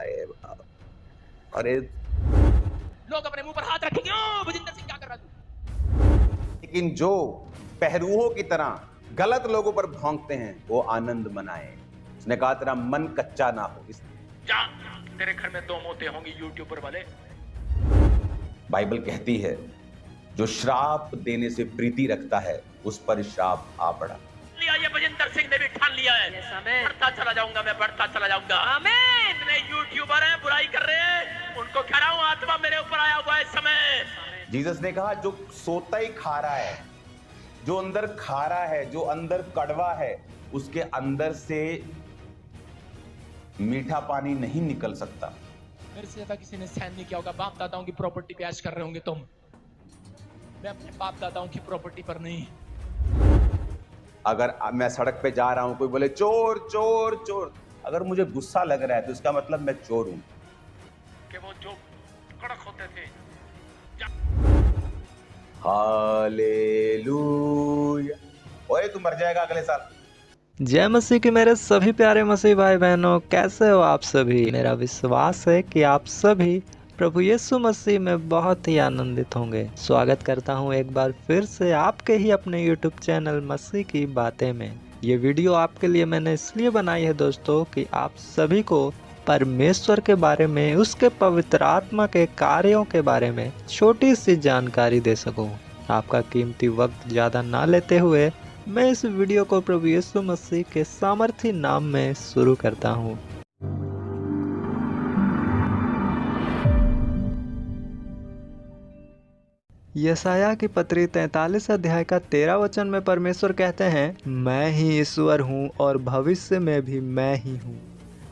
अरे बाप, अरे लोग अपने मुंह पर हाथ रखेंगे, ओ भजिंदर सिंह क्या कर रहा तू? लेकिन जो पहरुओं की तरह गलत लोगों पर भौंकते हैं वो आनंद मनाए। उसने कहा तेरा मन कच्चा ना हो। जा, तेरे घर में 2 मोते होंगे यूट्यूबर वाले। बाइबल कहती है जो श्राप देने से प्रीति रखता है उस पर श्राप आ पड़ा। लिया ये भजिंदर सिंह ने भी ठान लिया है। बढ़ता चला जाऊंगा, मैं बढ़ता चला जाऊंगा। आमीन। इतने यूट्यूबर हैं बुराई कर रहे हैं, उनको कह रहा हूं आत्मा मेरे ऊपर आया हुआ है इस समय। जीसस ने कहा जो सोता ही खा रहा है, जो अंदर खारा है, जो अंदर कड़वा है, उसके अंदर से मीठा पानी नहीं निकल सकता। मेरे से ज्यादा किसी ने सहन नहीं किया होगा। बाप दादाओं की प्रॉपर्टी पे ऐश कर रहे होंगे तुम, मैं अपने बाप दादाओं की प्रॉपर्टी पर नहीं। अगर मैं सड़क पे जा रहा हूं, कोई बोले चोर चोर चोर, अगर मुझे गुस्सा लग रहा है तो इसका मतलब मैं चोर हूं। कि वो जो कड़क होते थे। हालेलुया। ओए तू मर जाएगा अगले साल। जय मसीह के मेरे सभी प्यारे मसीह भाई बहनों, कैसे हो आप सभी। मेरा विश्वास है कि आप सभी प्रभु यीशु मसीह में बहुत ही आनंदित होंगे। स्वागत करता हूं एक बार फिर से आपके ही अपने YouTube चैनल मसीह की बातें में। ये वीडियो आपके लिए मैंने इसलिए बनाई है दोस्तों कि आप सभी को परमेश्वर के बारे में, उसके पवित्र आत्मा के कार्यों के बारे में छोटी सी जानकारी दे सकूं। आपका कीमती वक्त ज़्यादा ना लेते हुए मैं इस वीडियो को प्रभु यीशु मसीह के सामर्थी नाम में शुरू करता हूं। यशायाह की पत्री 43 अध्याय का 13 वचन में परमेश्वर कहते हैं, मैं ही ईश्वर हूँ और भविष्य में भी मैं ही हूँ।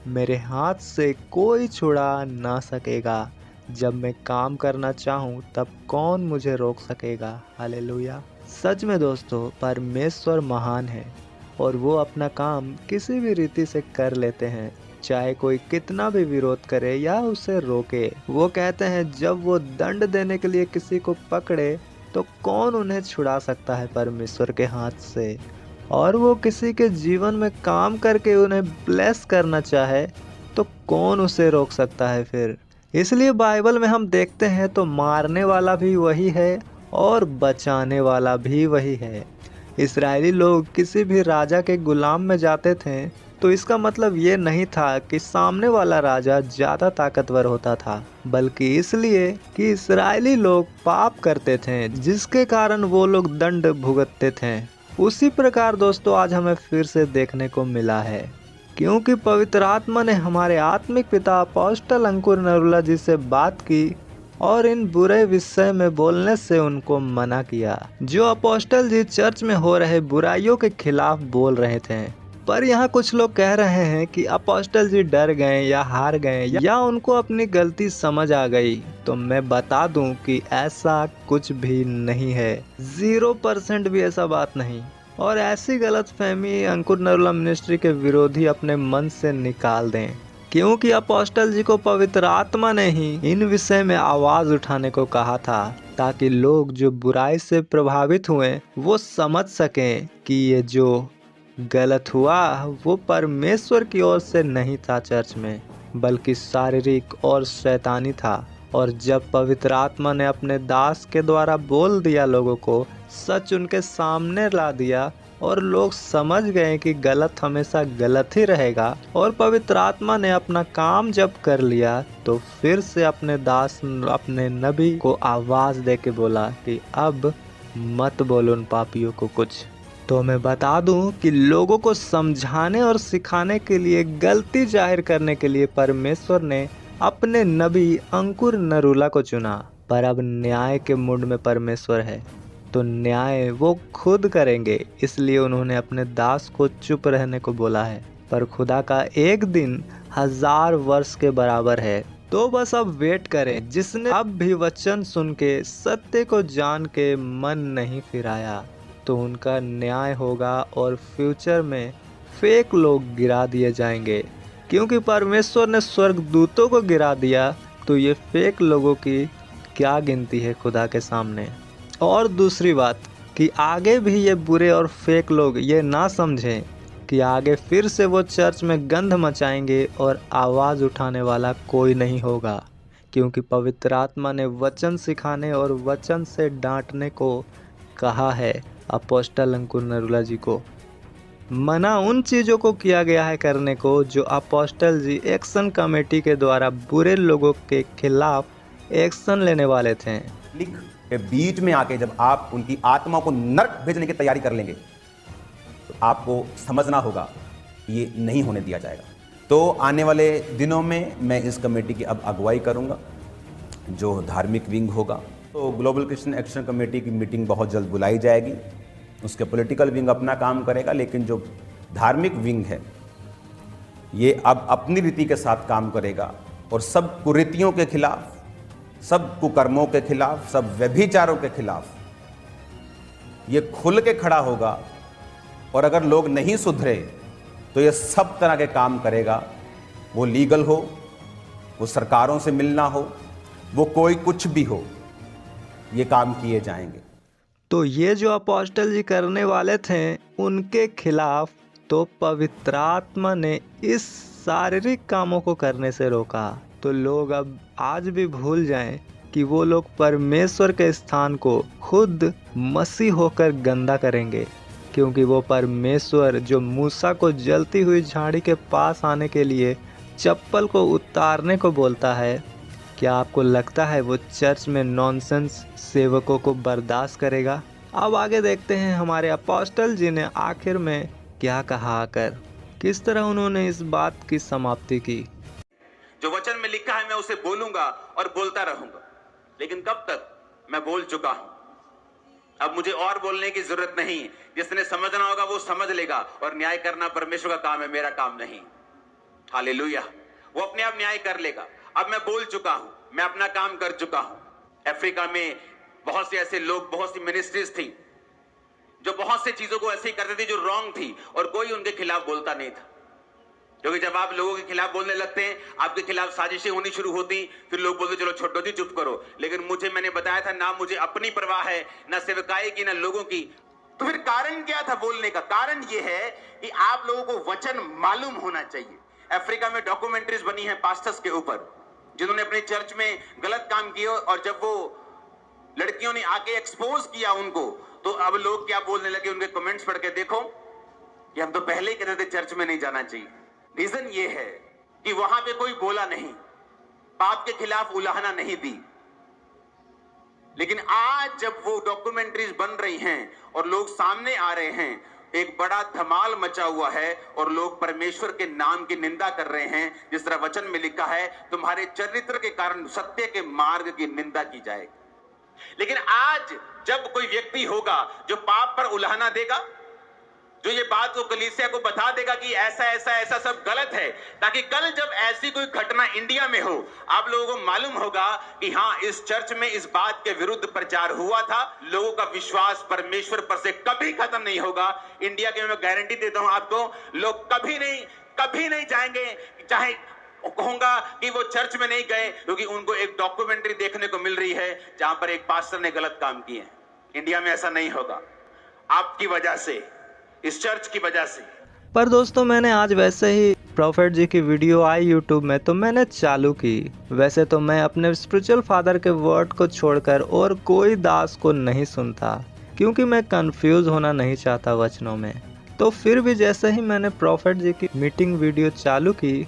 मेरे हाथ से कोई छुड़ा ना सकेगा। जब मैं काम करना चाहूँ तब कौन मुझे रोक सकेगा। हालेलुया। सच में दोस्तों, परमेश्वर महान है और वो अपना काम किसी भी रीति से कर लेते हैं, चाहे कोई कितना भी विरोध करे या उसे रोके। वो कहते हैं जब वो दंड देने के लिए किसी को पकड़े तो कौन उन्हें छुड़ा सकता है परमेश्वर के हाथ से। और वो किसी के जीवन में काम करके उन्हें ब्लेस करना चाहे तो कौन उसे रोक सकता है फिर। इसलिए बाइबल में हम देखते हैं तो मारने वाला भी वही है और बचाने वाला भी वही है। इस्राएली लोग किसी भी राजा के गुलाम में जाते थे तो इसका मतलब ये नहीं था कि सामने वाला राजा ज़्यादा ताकतवर होता था, बल्कि इसलिए कि इस्राएली लोग पाप करते थे जिसके कारण वो लोग दंड भुगतते थे। उसी प्रकार दोस्तों आज हमें फिर से देखने को मिला है, क्योंकि पवित्र आत्मा ने हमारे आत्मिक पिता अपोस्टल अंकुर नरूला जी से बात की और इन बुरे विषय में बोलने से उनको मना किया। जो अपोस्टल जी चर्च में हो रहे बुराइयों के खिलाफ बोल रहे थे। पर यहाँ कुछ लोग कह रहे हैं कि अपोस्टल जी डर गए या हार गए या उनको अपनी गलती समझ आ गई। तो मैं बता दूं कि ऐसा कुछ भी नहीं है, 0% भी ऐसा बात नहीं। और ऐसी गलतफहमी अंकुर नरूला मिनिस्ट्री के विरोधी अपने मन से निकाल दें, क्योंकि अपोस्टल जी को पवित्र आत्मा ने ही इन विषय में आवाज उठाने को कहा था, ताकि लोग जो बुराई से प्रभावित हुए वो समझ सकें कि ये जो गलत हुआ वो परमेश्वर की ओर से नहीं था चर्च में, बल्कि शारीरिक और शैतानी था। और जब पवित्र आत्मा ने अपने दास के द्वारा बोल दिया, लोगों को सच उनके सामने ला दिया और लोग समझ गए कि गलत हमेशा गलत ही रहेगा, और पवित्र आत्मा ने अपना काम जब कर लिया तो फिर से अपने दास, अपने नबी को आवाज दे के बोला कि अब मत बोलो उन पापियों को कुछ। तो मैं बता दूं कि लोगों को समझाने और सिखाने के लिए, गलती जाहिर करने के लिए परमेश्वर ने अपने नबी अंकुर नरूला को चुना। पर अब न्याय के मूड में परमेश्वर है तो न्याय वो खुद करेंगे, इसलिए उन्होंने अपने दास को चुप रहने को बोला है। पर खुदा का एक दिन 1000 वर्ष के बराबर है। तो बस अब वेट करें। जिसने अब भी वचन सुन के सत्य को जान के मन नहीं फिराया तो उनका न्याय होगा और फ्यूचर में फेक लोग गिरा दिए जाएंगे। क्योंकि परमेश्वर ने स्वर्गदूतों को गिरा दिया तो ये फेक लोगों की क्या गिनती है खुदा के सामने। और दूसरी बात कि आगे भी ये बुरे और फेक लोग ये ना समझें क्योंकि आगे फिर से वो चर्च में गंध मचाएंगे और आवाज़ उठाने वाला कोई नहीं होगा, क्योंकि पवित्र आत्मा ने वचन सिखाने और वचन से डांटने को कहा है। अपोस्टल अंकुर नरूला जी को मना उन चीज़ों को किया गया है करने को जो अपोस्टल जी एक्शन कमेटी के द्वारा बुरे लोगों के खिलाफ एक्शन लेने वाले थे। लिख के बीच में आके जब आप उनकी आत्मा को नरक भेजने की तैयारी कर लेंगे तो आपको समझना होगा ये नहीं होने दिया जाएगा। तो आने वाले दिनों में मैं इस कमेटी की अब अगुवाई करूंगा, जो धार्मिक विंग होगा। तो ग्लोबल क्रिश्चियन एक्शन कमेटी की मीटिंग बहुत जल्द बुलाई जाएगी। उसके पॉलिटिकल विंग अपना काम करेगा, लेकिन जो धार्मिक विंग है ये अब अपनी रीति के साथ काम करेगा और सब कुरीतियों के खिलाफ, सब कुकर्मों के खिलाफ, सब व्यभिचारों के खिलाफ ये खुल के खड़ा होगा। और अगर लोग नहीं सुधरे तो ये सब तरह के काम करेगा, वो लीगल हो, वो सरकारों से मिलना हो, वो कोई कुछ भी हो, ये काम किए जाएंगे। तो ये जो अपोस्टल जी करने वाले थे उनके खिलाफ तो पवित्र आत्मा ने इस शारीरिक कामों को करने से रोका। तो लोग अब आज भी भूल जाएं कि वो लोग परमेश्वर के स्थान को खुद मसीह होकर गंदा करेंगे, क्योंकि वो परमेश्वर जो मूसा को जलती हुई झाड़ी के पास आने के लिए चप्पल को उतारने को बोलता है, क्या आपको लगता है वो चर्च में नॉनसेंस सेवकों को बर्दाश्त करेगा? अब आगे देखते हैं हमारे अपोस्टल जी ने आखिर में क्या कहा आकर, किस तरह उन्होंने इस बात की समाप्ति की। जो वचन में लिखा है मैं उसे बोलूंगा और बोलता रहूंगा, लेकिन कब तक? मैं बोल चुका हूं, अब मुझे और बोलने की जरूरत नहीं। जिसने समझना होगा वो समझ लेगा, और न्याय करना परमेश्वर का काम है, मेरा काम नहीं। हालेलुया। वो अपने आप न्याय कर लेगा। अब मैं बोल चुका हूं, मैं अपना काम कर चुका हूं। अफ्रीका में बहुत से ऐसे लोग, बहुत सी मिनिस्ट्रीज थी जो बहुत से चीजों को ऐसे ही करते थे जो रॉन्ग थी, और कोई उनके खिलाफ बोलता नहीं था। क्योंकि जब आप लोगों के खिलाफ बोलने लगते हैं, आपके खिलाफ साजिशें होनी शुरू होती, फिर लोग बोलते चलो छोड़ो जी, चुप करो। लेकिन मैंने बताया था, ना मुझे अपनी परवाह है, ना सेवकाई की, ना लोगों की। तो फिर कारण क्या था बोलने का? कारण यह है कि आप लोगों को वचन मालूम होना चाहिए। अफ्रीका में डॉक्यूमेंट्रीज बनी है पास्टर्स के ऊपर, जिन्होंने अपने चर्च में गलत काम किए, और जब वो लड़कियों ने आके एक्सपोज किया उनको, तो अब लोग क्या बोलने लगे, उनके कमेंट्स पढ़ के देखो कि हम तो पहले ही कहते थे चर्च में नहीं जाना चाहिए। रीजन ये है कि वहां पे कोई बोला नहीं, पाप के खिलाफ उलाहना नहीं दी। लेकिन आज जब वो डॉक्यूमेंट्रीज बन रही हैं और लोग सामने आ रहे हैं, एक बड़ा धमाल मचा हुआ है और लोग परमेश्वर के नाम की निंदा कर रहे हैं। जिस तरह वचन में लिखा है, तुम्हारे चरित्र के कारण सत्य के मार्ग की निंदा की जाएगी। लेकिन आज जब कोई व्यक्ति होगा जो पाप पर उलाहना देगा, जो ये बात को कलीसिया को बता देगा कि ऐसा ऐसा ऐसा सब गलत है, ताकि कल जब ऐसी कोई घटना इंडिया में हो, आप लोगों को मालूम होगा कि हाँ, इस चर्च में इस बात के विरुद्ध प्रचार हुआ था। लोगों का विश्वास परमेश्वर पर से कभी खत्म नहीं होगा। इंडिया के मैं गारंटी देता हूं आपको, लोग कभी नहीं जाएंगे, चाहे कहूंगा कि वो चर्च में नहीं गए, क्योंकि उनको एक डॉक्यूमेंट्री देखने को मिल रही है जहां पर एक पास्टर ने गलत काम किए। इंडिया में ऐसा नहीं होगा, आपकी वजह से, इस चर्च की वजह से। पर दोस्तों, मैंने आज वैसे ही प्रॉफिट जी की वीडियो आई यूट्यूब में, तो मैंने चालू की। वैसे तो मैं अपने स्पिरिचुअल फादर के वर्ड को छोड़कर और कोई दास को नहीं सुनता, क्योंकि मैं कंफ्यूज होना नहीं चाहता वचनों में। तो फिर भी जैसे ही मैंने प्रॉफिट जी की मीटिंग वीडियो चालू की,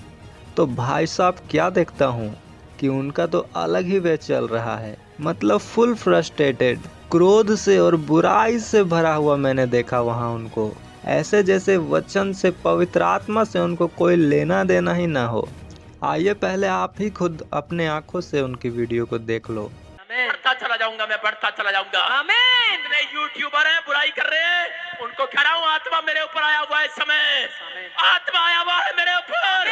तो भाई साहब क्या देखता हूँ कि उनका तो अलग ही वे चल रहा है। मतलब फुल फ्रस्ट्रेटेड, क्रोध से और बुराई से भरा हुआ मैंने देखा वहाँ उनको, ऐसे जैसे वचन से, पवित्र आत्मा से उनको कोई लेना देना ही ना हो। आइए पहले आप ही खुद अपने आंखों से उनकी वीडियो को देख लो। बढ़ता चला जाऊंगा, मैं बढ़ता चला जाऊंगा। आमीन। इतने यूट्यूबर हैं, बुराई कर रहे हैं, उनको कह रहा हूँ आत्मा मेरे ऊपर आया हुआ है। इस समय आत्मा आया हुआ है मेरे ऊपर,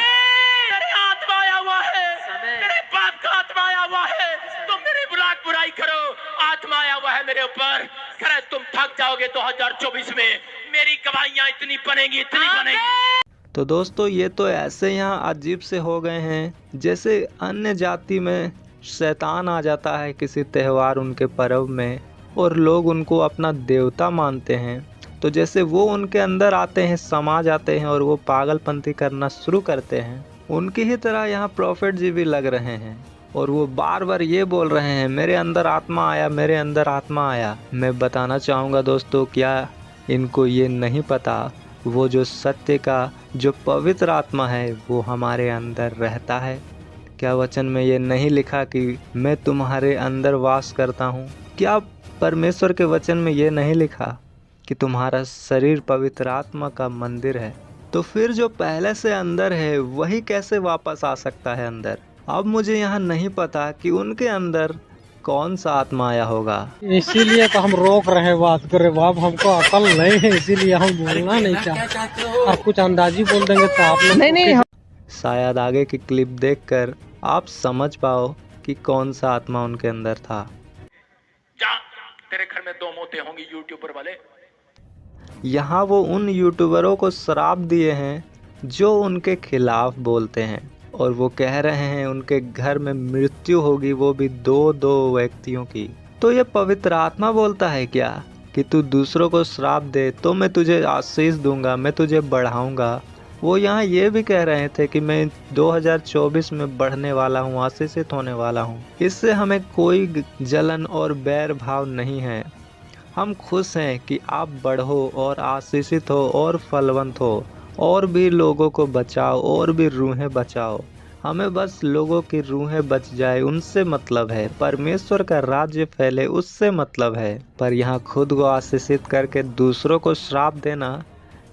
मेरे आत्मा आया हुआ है, मेरे बाप का आत्मा आया हुआ है। तुम मेरी बुराई करो, आत्मा आया हुआ है मेरे ऊपर। खैर तुम थक जाओगे 2024 में, मेरी गवाहियां इतनी बनेगी, इतनी बनेगी। तो दोस्तों, ये तो ऐसे यहाँ अजीब से हो गए हैं जैसे अन्य जाति में शैतान आ जाता है किसी त्यौहार, उनके पर्व में, और लोग उनको अपना देवता मानते हैं। तो जैसे वो उनके अंदर आते हैं, समा जाते हैं और वो पागलपंती करना शुरू करते हैं, उनकी ही तरह यहाँ प्रॉफिट जी भी लग रहे हैं और वो बार बार ये बोल रहे हैं मेरे अंदर आत्मा आया, मेरे अंदर आत्मा आया। मैं बताना चाहूँगा दोस्तों, क्या इनको ये नहीं पता वो जो सत्य का जो पवित्र आत्मा है वो हमारे अंदर रहता है? क्या वचन में ये नहीं लिखा कि मैं तुम्हारे अंदर वास करता हूँ? क्या परमेश्वर के वचन में ये नहीं लिखा कि तुम्हारा शरीर पवित्र आत्मा का मंदिर है? तो फिर जो पहले से अंदर है वही कैसे वापस आ सकता है अंदर? अब मुझे यहाँ नहीं पता कि उनके अंदर कौन सा आत्मा आया होगा, इसीलिए तो हम रोक रहे बात कर रहे बाप, हमको अकल नहीं है इसीलिए हम बोलना नहीं चाहते। और कुछ अंदाजी बोल देंगे तो आप लोग नहीं। शायद आगे की क्लिप देखकर आप समझ पाओ कि कौन सा आत्मा उनके अंदर था। जा, तेरे घर में 2 मौतें होंगी यूट्यूबर वाले। यहाँ वो उन यूट्यूबरों को श्राप दिए हैं जो उनके खिलाफ बोलते हैं और वो कह रहे हैं उनके घर में मृत्यु होगी, वो भी 2-2 व्यक्तियों की। तो ये पवित्र आत्मा बोलता है क्या कि तू दूसरों को श्राप दे तो मैं तुझे आशीष दूंगा, मैं तुझे बढ़ाऊंगा? वो यहाँ ये भी कह रहे थे कि मैं 2024 में बढ़ने वाला हूँ, आशीषित होने वाला हूँ। इससे हमें कोई जलन और बैर भाव नहीं है। हम खुश हैं कि आप बढ़ो और आशीषित हो और फलवंत हो और भी लोगों को बचाओ और भी रूहें बचाओ। हमें बस लोगों की रूहें बच जाए उनसे मतलब है, परमेश्वर का राज्य फैले उससे मतलब है। पर यहाँ खुद को आशीषित करके दूसरों को श्राप देना,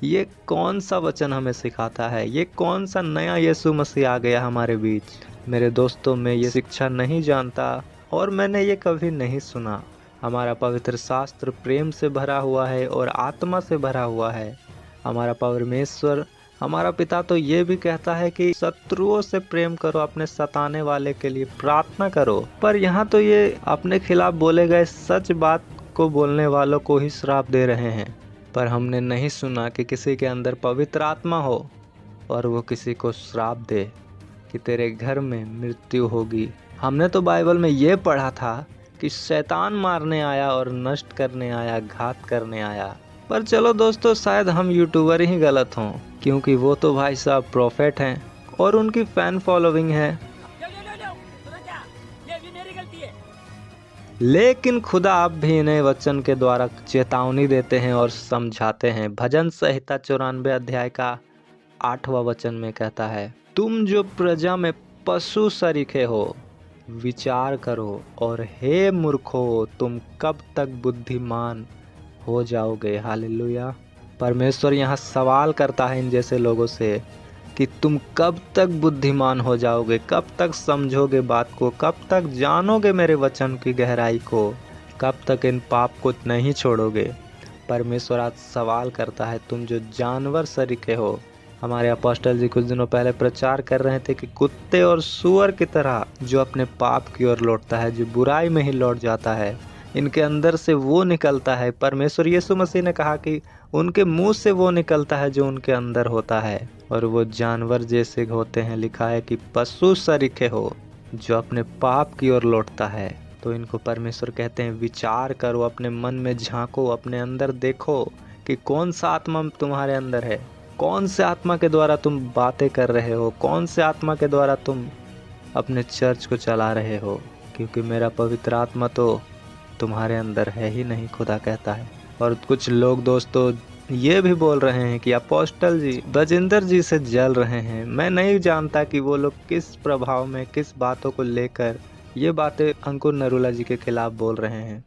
ये कौन सा वचन हमें सिखाता है? ये कौन सा नया यीशु मसीह आ गया हमारे बीच? मेरे दोस्तों, मैं ये शिक्षा नहीं जानता और मैंने ये कभी नहीं सुना। हमारा पवित्र शास्त्र प्रेम से भरा हुआ है और आत्मा से भरा हुआ है। हमारा परमेश्वर, हमारा पिता तो ये भी कहता है कि शत्रुओं से प्रेम करो, अपने सताने वाले के लिए प्रार्थना करो। पर यहाँ तो ये अपने खिलाफ बोले गए सच बात को बोलने वालों को ही श्राप दे रहे हैं। पर हमने नहीं सुना कि किसी के अंदर पवित्र आत्मा हो और वो किसी को श्राप दे कि तेरे घर में मृत्यु होगी। हमने तो बाइबल में ये पढ़ा था कि शैतान मारने आया और नष्ट करने आया, घात करने आया। पर चलो दोस्तों, शायद हम यूट्यूबर ही गलत हों, क्योंकि वो तो भाई साहब प्रॉफिट हैं और उनकी फैन फॉलोइंग है। लेकिन खुदा आप भी इन्हें वचन के द्वारा चेतावनी देते हैं और समझाते हैं। भजन संहिता 94 अध्याय का 8वां वचन में कहता है, तुम जो प्रजा में पशु सरीखे हो, विचार करो और हे मूर्खो, तुम कब तक बुद्धिमान हो जाओगे। हालेलुया। परमेश्वर यहाँ सवाल करता है इन जैसे लोगों से कि तुम कब तक बुद्धिमान हो जाओगे, कब तक समझोगे बात को, कब तक जानोगे मेरे वचन की गहराई को, कब तक इन पाप को नहीं छोड़ोगे। परमेश्वर आज सवाल करता है, तुम जो जानवर सरीखे हो। हमारे अपोस्टल जी कुछ दिनों पहले प्रचार कर रहे थे कि कुत्ते और सूअर की तरह जो अपने पाप की ओर लौटता है, जो बुराई में ही लौट जाता है, इनके अंदर से वो निकलता है। परमेश्वर यीशु मसीह ने कहा कि उनके मुंह से वो निकलता है जो उनके अंदर होता है और वो जानवर जैसे होते हैं। लिखा है कि पशु सरीखे हो जो अपने पाप की ओर लौटता है। तो इनको परमेश्वर कहते हैं, विचार करो, अपने मन में झांको, अपने अंदर देखो कि कौन सा आत्मा तुम्हारे अंदर है, कौन से आत्मा के द्वारा तुम बातें कर रहे हो, कौन से आत्मा के द्वारा तुम अपने चर्च को चला रहे हो, क्योंकि मेरा पवित्र आत्मा तो तुम्हारे अंदर है ही नहीं, खुदा कहता है। और कुछ लोग दोस्तों ये भी बोल रहे हैं कि अपोस्टल जी बजिंदर जी से जल रहे हैं। मैं नहीं जानता कि वो लोग किस प्रभाव में, किस बातों को लेकर ये बातें अंकुर नरूला जी के खिलाफ बोल रहे हैं।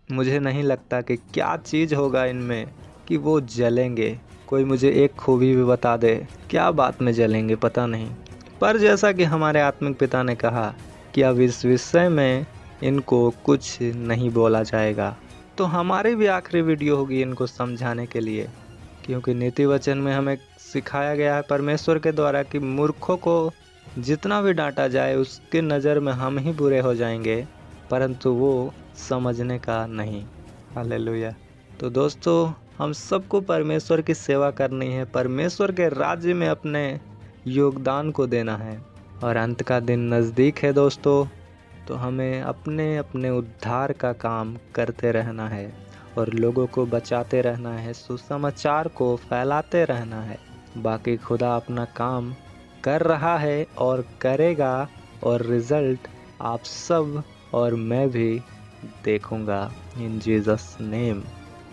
मुझे नहीं लगता कि क्या चीज़ होगा इनमें कि वो जलेंगे। कोई मुझे एक खूबी भी बता दे, क्या बात में जलेंगे पता नहीं। पर जैसा कि हमारे आत्मिक पिता ने कहा कि अब इस विषय में इनको कुछ नहीं बोला जाएगा, तो हमारी भी आखिरी वीडियो होगी इनको समझाने के लिए, क्योंकि नीति वचन में हमें सिखाया गया है परमेश्वर के द्वारा कि मूर्खों को जितना भी डांटा जाए उसके नज़र में हम ही बुरे हो जाएंगे, परंतु वो समझने का नहीं। हालेलुया। तो दोस्तों, हम सबको परमेश्वर की सेवा करनी है, परमेश्वर के राज्य में अपने योगदान को देना है और अंत का दिन नज़दीक है दोस्तों। तो हमें अपने अपने उद्धार का काम करते रहना है और लोगों को बचाते रहना है, सुसमाचार को फैलाते रहना है। बाकी खुदा अपना काम कर रहा है और करेगा, और रिजल्ट आप सब और मैं भी देखूंगा इन जीसस नेम।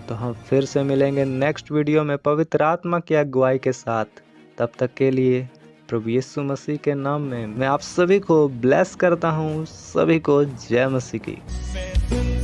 तो हम फिर से मिलेंगे नेक्स्ट वीडियो में पवित्र आत्मा की अगुवाई के साथ। तब तक के लिए प्रभु यीशु मसीह के नाम में मैं आप सभी को ब्लेस करता हूँ। सभी को जय मसीह की।